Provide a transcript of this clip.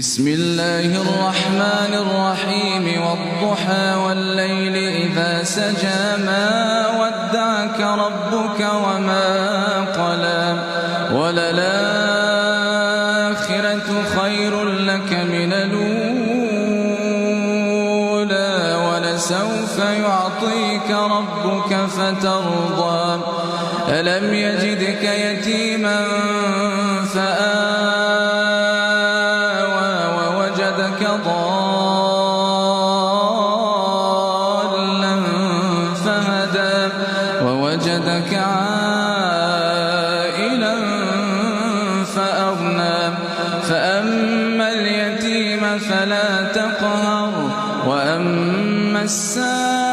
بسم الله الرحمن الرحيم والضحى والليل إذا سجى ما ودعك ربك وما قلى وللآخرة خير لك من الأولى ولسوف يعطيك ربك فترضى ألم يجدك يتيما فآوى ضالا فهدى ووجدك عائلا فأغنى فأما اليتيم فلا تقهر وأما السائل